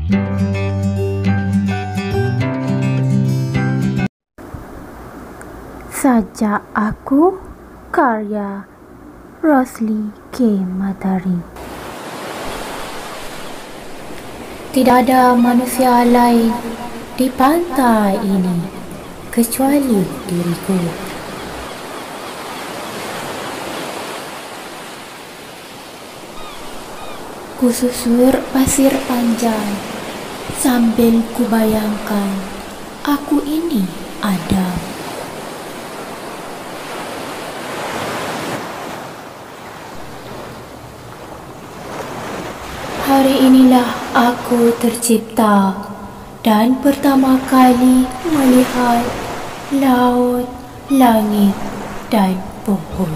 Sajak Aku, karya Rosli K. Madari. Tidak ada manusia lain di pantai ini kecuali diriku. Kususur pasir panjang sambil kubayangkan aku ini ada. Hari inilah aku tercipta dan pertama kali melihat laut, langit dan pohon.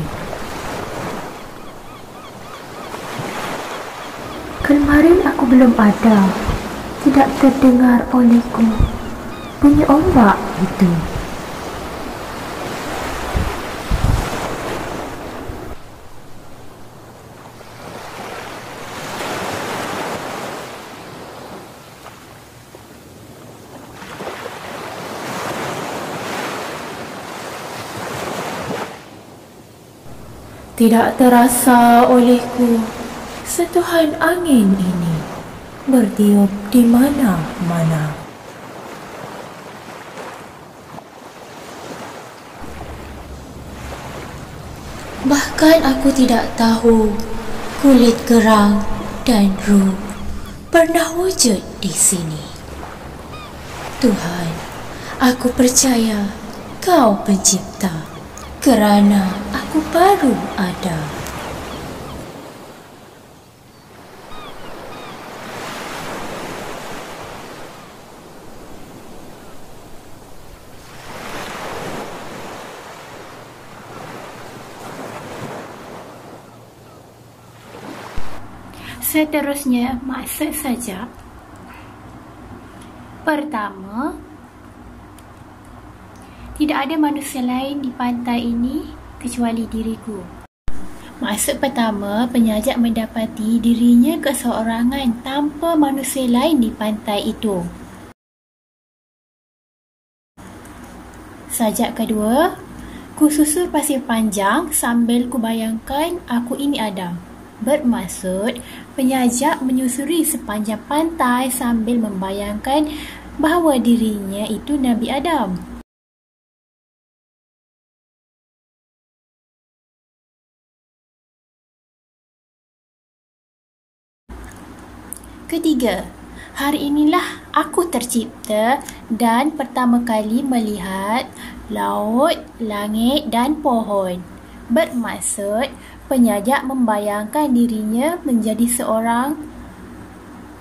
Kemarin aku belum ada, tidak terdengar olehku bunyi ombak itu. Tidak terasa olehku sentuhan angin ini bertiup di mana-mana. Bahkan aku tidak tahu kulit kerang dan ruh pernah wujud di sini. Tuhan, aku percaya Kau pencipta, kerana aku baru ada. Seterusnya, maksud saja. Pertama, tidak ada manusia lain di pantai ini kecuali diriku. Maksud pertama, penyajak mendapati dirinya keseorangan tanpa manusia lain di pantai itu. Sajak kedua, kususur pasir panjang sambil kubayangkan aku ini ada. Bermaksud, penyajak menyusuri sepanjang pantai sambil membayangkan bahawa dirinya itu Nabi Adam. Ketiga, hari inilah aku tercipta dan pertama kali melihat laut, langit dan pohon. Bermaksud, penyajak membayangkan dirinya menjadi seorang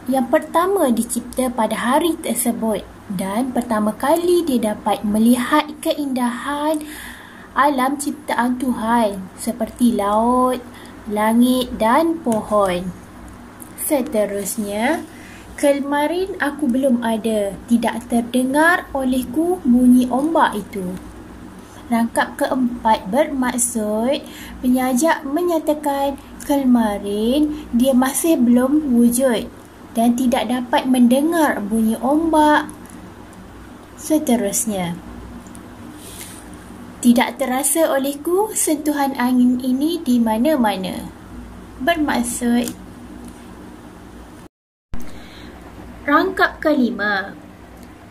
yang pertama dicipta pada hari tersebut dan pertama kali dia dapat melihat keindahan alam ciptaan Tuhan seperti laut, langit dan pohon. Seterusnya, kemarin aku belum ada, tidak terdengar olehku bunyi ombak itu. Rangkap keempat bermaksud penyajak menyatakan kemarin dia masih belum wujud dan tidak dapat mendengar bunyi ombak. Seterusnya, tidak terasa olehku sentuhan angin ini di mana-mana. Bermaksud, rangkap kelima,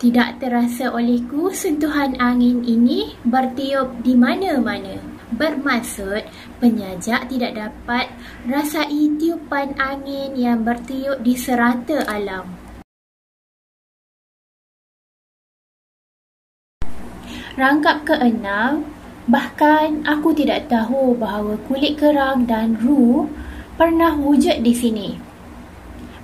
tidak terasa olehku sentuhan angin ini bertiup di mana-mana. Bermaksud, penyajak tidak dapat rasai tiupan angin yang bertiup di serata alam. Rangkap keenam, bahkan aku tidak tahu bahawa kulit kerang dan ruh pernah wujud di sini.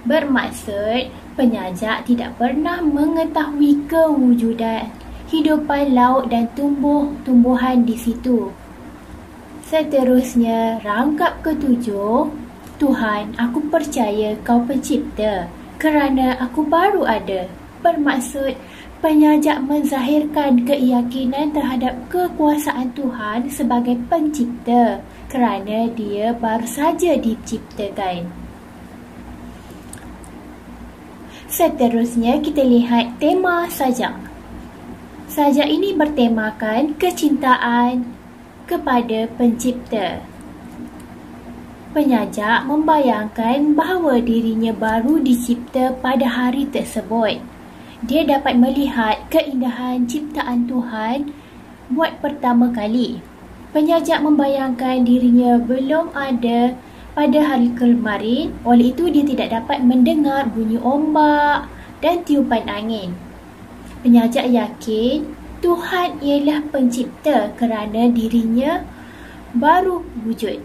Bermaksud, penyajak tidak pernah mengetahui kewujudan hidupan laut dan tumbuh-tumbuhan di situ. Seterusnya, rangkap ketujuh, Tuhan, aku percaya Kau pencipta kerana aku baru ada. Bermaksud, penyajak menzahirkan keyakinan terhadap kekuasaan Tuhan sebagai pencipta kerana dia baru saja diciptakan. Seterusnya kita lihat tema sajak. Sajak ini bertemakan kecintaan kepada pencipta. Penyajak membayangkan bahawa dirinya baru dicipta pada hari tersebut. Dia dapat melihat keindahan ciptaan Tuhan buat pertama kali. Penyajak membayangkan dirinya belum ada pada hari kemarin, oleh itu dia tidak dapat mendengar bunyi ombak dan tiupan angin. Penyajak yakin Tuhan ialah pencipta kerana dirinya baru wujud.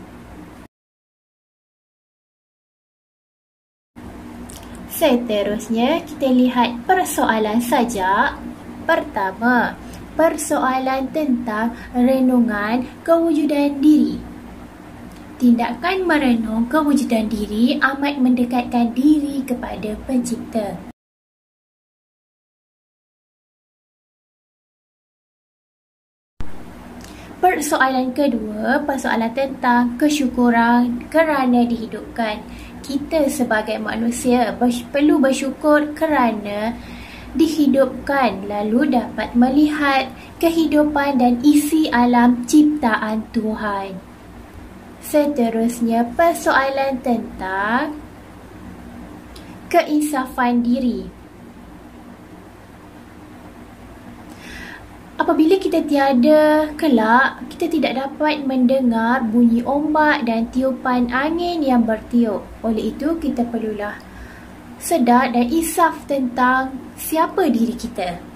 Seterusnya kita lihat persoalan sajak. Pertama, persoalan tentang renungan kewujudan diri. Tindakan merenung kewujudan diri amat mendekatkan diri kepada pencipta. Persoalan kedua, persoalan tentang kesyukuran kerana dihidupkan. Kita sebagai manusia perlu bersyukur kerana dihidupkan, lalu dapat melihat kehidupan dan isi alam ciptaan Tuhan. Seterusnya, persoalan tentang keinsafan diri. Apabila kita tiada kelak, kita tidak dapat mendengar bunyi ombak dan tiupan angin yang bertiup. Oleh itu, kita perlulah sedar dan insaf tentang siapa diri kita.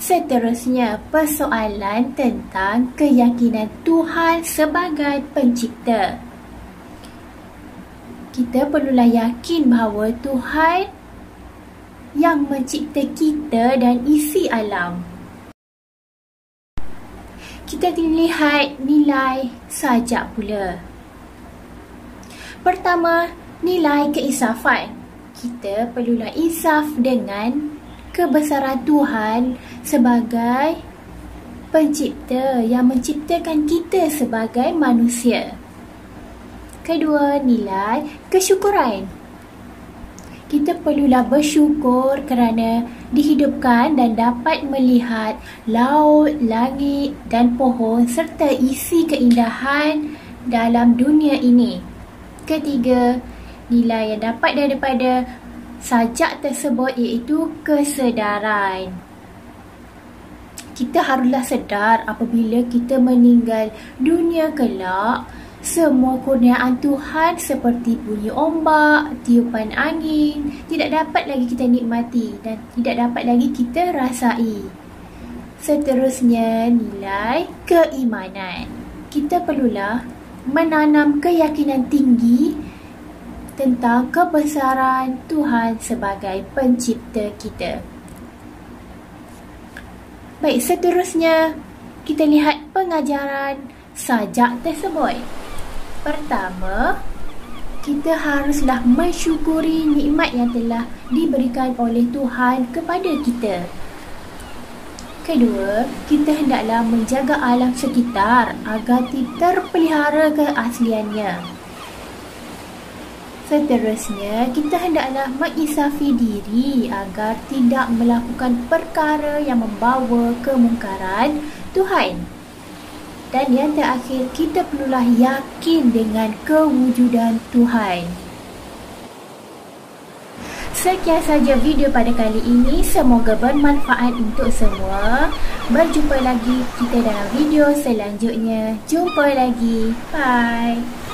Seterusnya, persoalan tentang keyakinan Tuhan sebagai pencipta. Kita perlulah yakin bahawa Tuhan yang mencipta kita dan isi alam. Kita lihat nilai sajak pula. Pertama, nilai keinsafan. Kita perlulah insaf dengan kebesaran Tuhan sebagai pencipta yang menciptakan kita sebagai manusia. Kedua, nilai kesyukuran. Kita perlulah bersyukur kerana dihidupkan dan dapat melihat laut, langit dan pohon serta isi keindahan dalam dunia ini. Ketiga, nilai yang dapat daripada sajak tersebut iaitu kesedaran. Kita haruslah sedar apabila kita meninggal dunia kelak, semua kurniaan Tuhan seperti bunyi ombak, tiupan angin tidak dapat lagi kita nikmati dan tidak dapat lagi kita rasai. Seterusnya, nilai keimanan. Kita perlulah menanam keyakinan tinggi tentang kebesaran Tuhan sebagai pencipta kita. Baik, seterusnya kita lihat pengajaran sajak tersebut. Pertama, kita haruslah mensyukuri nikmat yang telah diberikan oleh Tuhan kepada kita. Kedua, kita hendaklah menjaga alam sekitar agar terpelihara keasliannya. Seterusnya, kita hendaklah menginsafi diri agar tidak melakukan perkara yang membawa kemungkaran Tuhan. Dan yang terakhir, kita perlulah yakin dengan kewujudan Tuhan. Sekian saja video pada kali ini. Semoga bermanfaat untuk semua. Berjumpa lagi kita dalam video selanjutnya. Jumpa lagi. Bye.